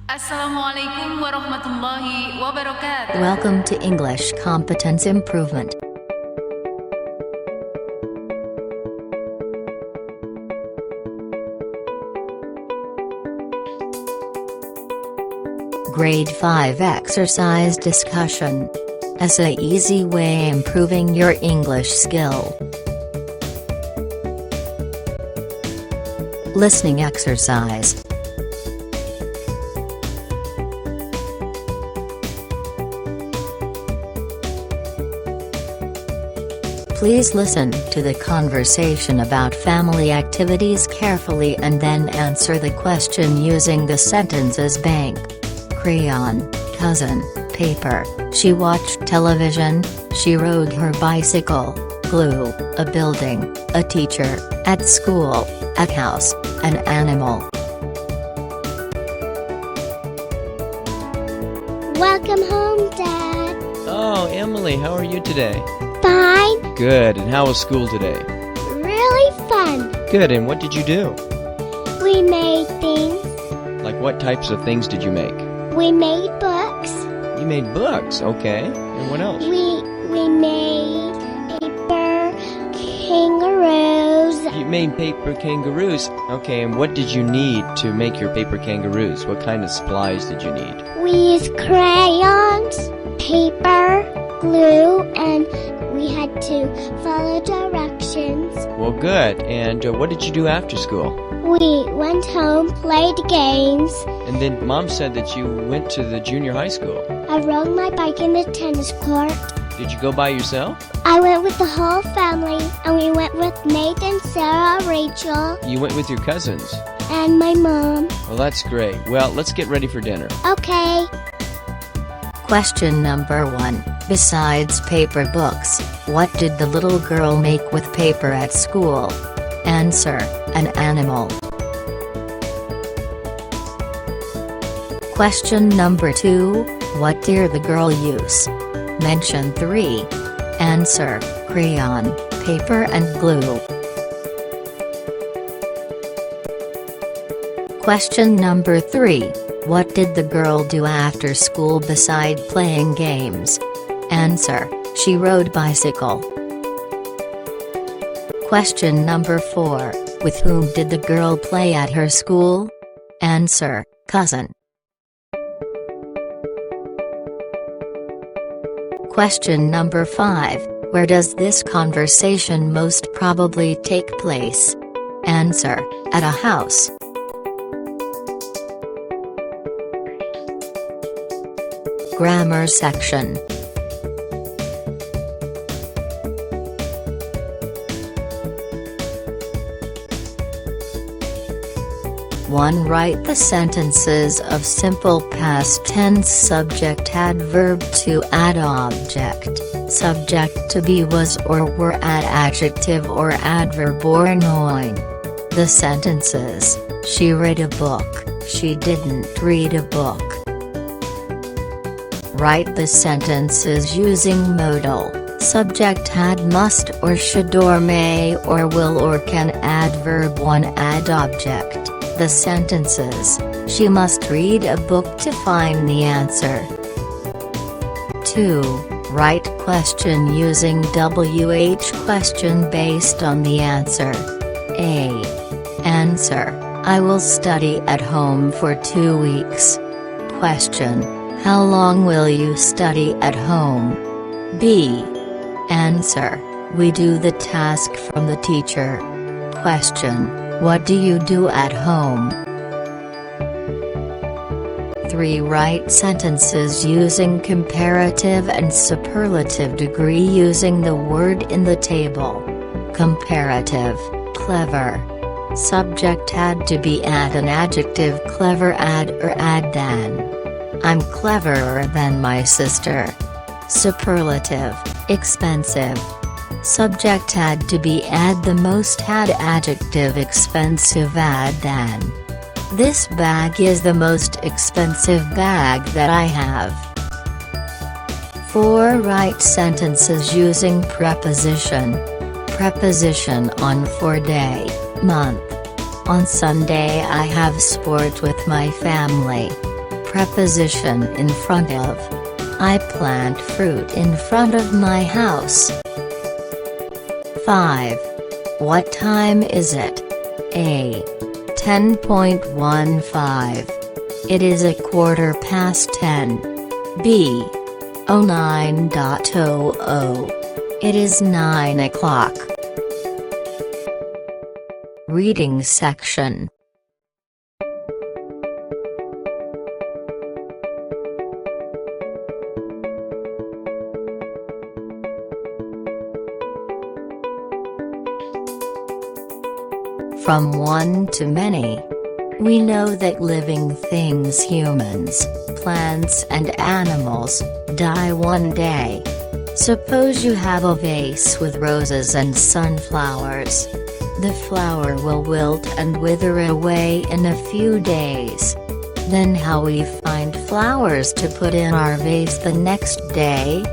Assalamualaikum warahmatullahi wabarakatuh. Welcome to English Competence Improvement. Grade 5 Exercise Discussion. As a easy way improving your English skill. Listening exercise. Please listen to the conversation about family activities carefully and then answer the question using the sentences bank, crayon, cousin, paper, she watched television, she rode her bicycle, glue, a building, a teacher, at school, at house, an animal. Welcome home, Dad. Oh, Emily, how are you today? Fine. Good, and how was school today? Really fun. Good, and what did you do? We made things. Like what types of things did you make? We made books. You made books, okay. And what else? We made paper kangaroos. You made paper kangaroos. Okay, and what did you need to make your paper kangaroos? What kind of supplies did you need? We used crayons, paper, glue, and we had to follow directions. Well, good. And what did you do after school? We went home, played games. And then Mom said that you went to the junior high school. I rode my bike in the tennis court. Did you go by yourself? I went with the whole family, and we went with Nathan, Sarah, Rachel, You went with your cousins. and my mom. Well, that's great. Well, let's get ready for dinner. Okay. Question number 1. Besides paper books, what did the little girl make with paper at school? Answer, an animal. Question number 2. What did the girl use? Mention 3. Answer, crayon, paper and glue. Question number 3. What did the girl do after school beside playing games? Answer, she rode bicycle. Question number 4. With whom did the girl play at her school? Answer, cousin. Question number 5. Where does this conversation most probably take place? Answer, at a house. Grammar section. One. Write the sentences of simple past tense subject adverb to add object, subject to be was or were add adjective or adverb or noun. The sentences, she read a book, she didn't read a book. Write the sentences using modal, subject had must or should or may or will or can adverb 1 add object. The sentences, she must read a book to find the answer. 2. Write question using WH question based on the answer. A. Answer, I will study at home for 2 weeks. Question, how long will you study at home? B. Answer, we do the task from the teacher. Question, what do you do at home? 3. Write sentences using comparative and superlative degree using the word in the table. Comparative, clever. Subject had to be add an adjective clever add or add than. I'm cleverer than my sister. Superlative, expensive. Subject had to be add the most had adjective expensive add than. This bag is the most expensive bag that I have. 4. Write sentences using preposition. Preposition on for day, month. On Sunday I have sport with my family. preposition in front of. I plant fruit in front of my house. 5. What time is it? A. 10:15. It is 10:15. B. 09:00. It is 9 o'clock. Reading section. From one to many. We know that living things, humans, plants and animals, die one day. Suppose you have a vase with roses and sunflowers. The flower will wilt and wither away in a few days. Then how we find flowers to put in our vase the next day?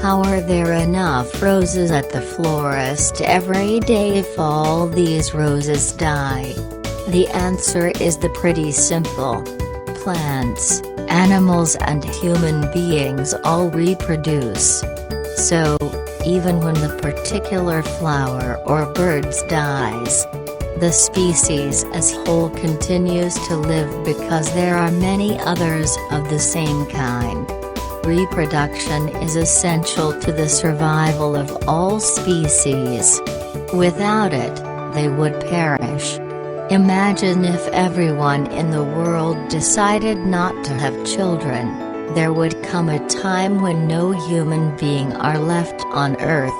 How are there enough roses at the florist every day if all these roses die? The answer is pretty simple. Plants, animals and human beings all reproduce. So, even when the particular flower or birds dies, the species as whole continues to live because there are many others of the same kind. Reproduction is essential to the survival of all species. Without it, they would perish. Imagine if everyone in the world decided not to have children. There would come a time when no human being are left on Earth.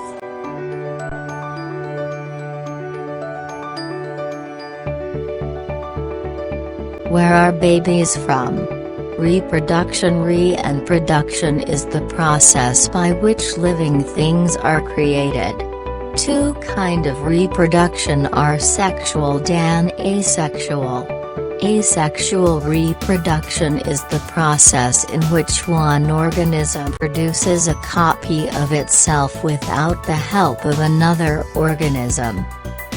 Where are babies from? Reproduction. And production is the process by which living things are created. Two kinds of reproduction are sexual and asexual. Asexual reproduction is the process in which one organism produces a copy of itself without the help of another organism.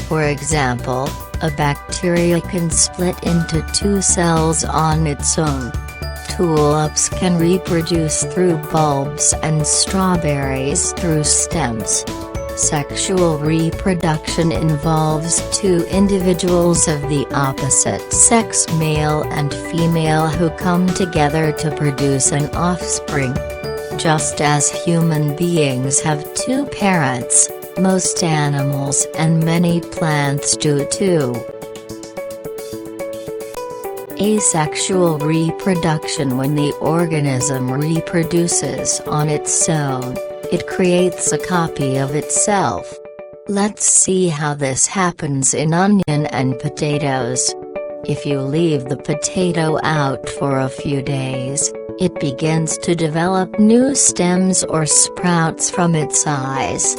For example, a bacteria can split into two cells on its own. Tulips can reproduce through bulbs and strawberries through stems. Sexual reproduction involves two individuals of the opposite sex, male and female, who come together to produce an offspring. Just as human beings have two parents, most animals and many plants do too. Asexual reproduction. When the organism reproduces on its own, it creates a copy of itself. Let's see how this happens in onion and potatoes. If you leave the potato out for a few days, it begins to develop new stems or sprouts from its eyes.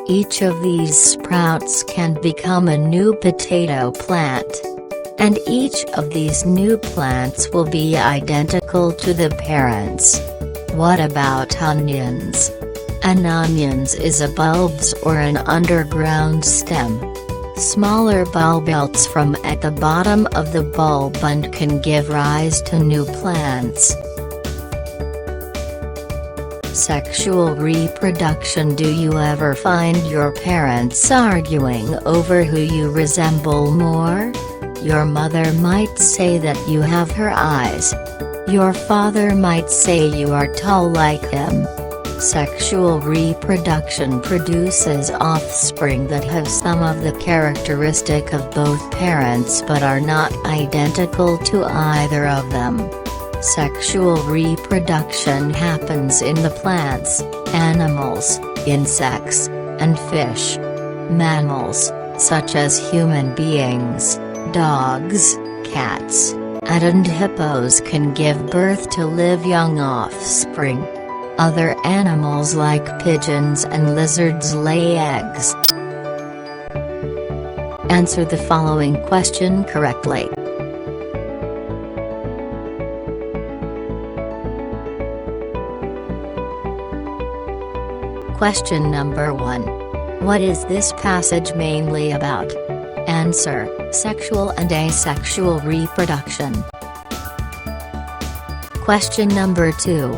Each of these sprouts can become a new potato plant. And each of these new plants will be identical to the parents. What about onions? An onion is a bulbs or an underground stem. Smaller bulbs from at the bottom of the bulb and can give rise to new plants. Sexual reproduction. Do you ever find your parents arguing over who you resemble more? Your mother might say that you have her eyes. Your father might say you are tall like him. Sexual reproduction produces offspring that have some of the characteristic of both parents but are not identical to either of them. Sexual reproduction happens in the plants, animals, insects, and fish. Mammals, such as human beings, dogs, cats, and hippos can give birth to live young offspring. Other animals like pigeons and lizards lay eggs. Answer the following question correctly. Question number 1. What is this passage mainly about? Answer: sexual and asexual reproduction. Question number 2.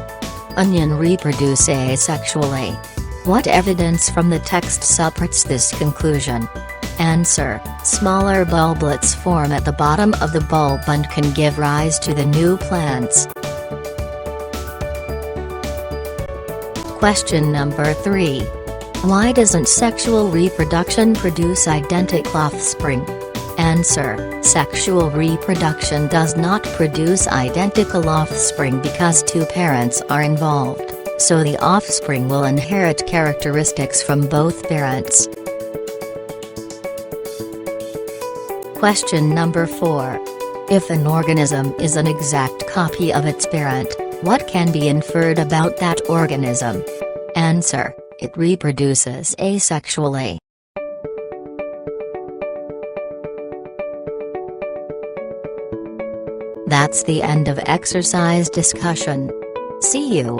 Onion reproduce asexually. What evidence from the text supports this conclusion? Answer: smaller bulblets form at the bottom of the bulb and can give rise to the new plants. Question number 3. Why doesn't sexual reproduction produce identical offspring? Answer: sexual reproduction does not produce identical offspring because two parents are involved, so the offspring will inherit characteristics from both parents. Question number 4. If an organism is an exact copy of its parent, what can be inferred about that organism? Answer: it reproduces asexually. That's the end of exercise discussion. See you.